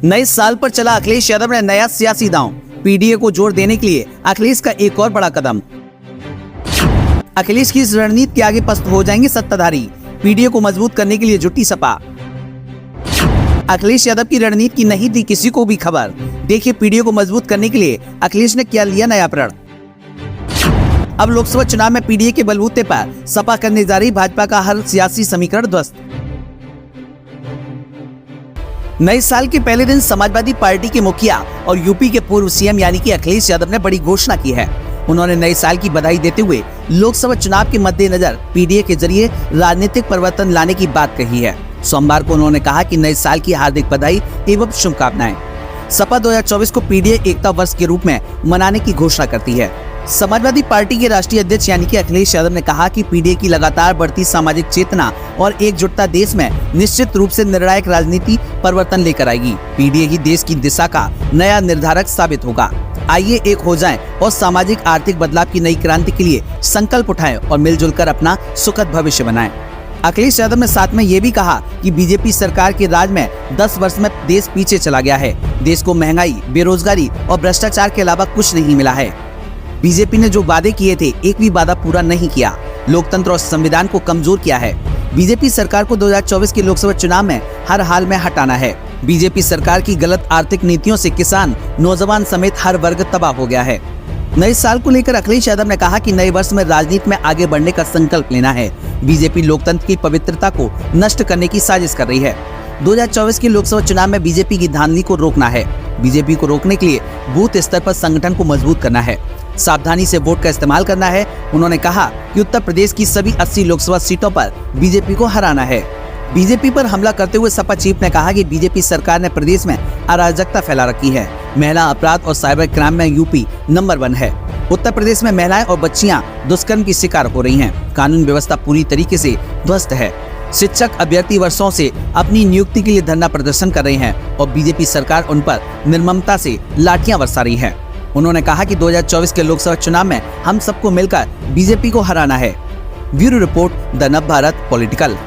नए साल पर चला अखिलेश यादव ने नया सियासी दांव, पीडीए को जोर देने के लिए अखिलेश का एक और बड़ा कदम। अखिलेश की इस रणनीति के आगे पस्त हो जाएंगे सत्ताधारी, पीडीए को मजबूत करने के लिए जुटी सपा। अखिलेश यादव की रणनीति की नहीं थी किसी को भी खबर, देखिए पीडीए को मजबूत करने के लिए अखिलेश ने क्या लिया नया प्रण। अब लोकसभा चुनाव में पीडीए के बलबूते पर सपा करने जा रही भाजपा का हर सियासी समीकरण ध्वस्त। नए साल के पहले दिन समाजवादी पार्टी के मुखिया और यूपी के पूर्व सीएम यानी कि अखिलेश यादव ने बड़ी घोषणा की है। उन्होंने नए साल की बधाई देते हुए लोकसभा चुनाव के मद्देनजर पीडीए के जरिए राजनीतिक परिवर्तन लाने की बात कही है। सोमवार को उन्होंने कहा कि नए साल की हार्दिक बधाई एवं शुभकामनाएं। सपा 2024 को पीडीए एकता वर्ष के रूप में मनाने की घोषणा करती है। समाजवादी पार्टी के राष्ट्रीय अध्यक्ष यानी कि अखिलेश यादव ने कहा कि पीडीए की लगातार बढ़ती सामाजिक चेतना और एकजुटता देश में निश्चित रूप से निर्णायक राजनीति परिवर्तन लेकर आएगी। पीडीए ही देश की दिशा का नया निर्धारक साबित होगा। आइए एक हो जाएं और सामाजिक आर्थिक बदलाव की नई क्रांति के लिए संकल्प उठाएं और मिलजुल कर अपना सुखद भविष्य बनाएं। अखिलेश यादव ने साथ में ये भी कहा कि बीजेपी सरकार के राज में 10 वर्ष में देश पीछे चला गया है। देश को महंगाई, बेरोजगारी और भ्रष्टाचार के अलावा कुछ नहीं मिला है। बीजेपी ने जो वादे किए थे एक भी वादा पूरा नहीं किया, लोकतंत्र और संविधान को कमजोर किया है। बीजेपी सरकार को 2024 के लोकसभा चुनाव में हर हाल में हटाना है। बीजेपी सरकार की गलत आर्थिक नीतियों से किसान, नौजवान समेत हर वर्ग तबाह हो गया है। नए साल को लेकर अखिलेश यादव ने कहा कि नए वर्ष में राजनीति में आगे बढ़ने का संकल्प लेना है। बीजेपी लोकतंत्र की पवित्रता को नष्ट करने की साजिश कर रही है। 2024 के लोकसभा चुनाव में बीजेपी की धांधली को रोकना है। बीजेपी को रोकने के लिए बूथ स्तर पर संगठन को मजबूत करना है, सावधानी से वोट का इस्तेमाल करना है। उन्होंने कहा कि उत्तर प्रदेश की सभी 80 लोकसभा सीटों पर बीजेपी को हराना है। बीजेपी पर हमला करते हुए सपा चीफ ने कहा कि बीजेपी सरकार ने प्रदेश में अराजकता फैला रखी है। महिला अपराध और साइबर क्राइम में यूपी नंबर 1 है। उत्तर प्रदेश में महिलाएं और बच्चियां दुष्कर्म की शिकार हो रही हैं। कानून व्यवस्था पूरी तरीके से ध्वस्त है। शिक्षक अभ्यर्थी वर्षों से अपनी नियुक्ति के लिए धरना प्रदर्शन कर रहे हैं और बीजेपी सरकार उन पर निर्ममता से लाठियां बरसा रही है। उन्होंने कहा कि 2024 के लोकसभा चुनाव में हम सबको मिलकर बीजेपी को हराना है। ब्यूरो रिपोर्ट, द नव भारत पॉलिटिकल।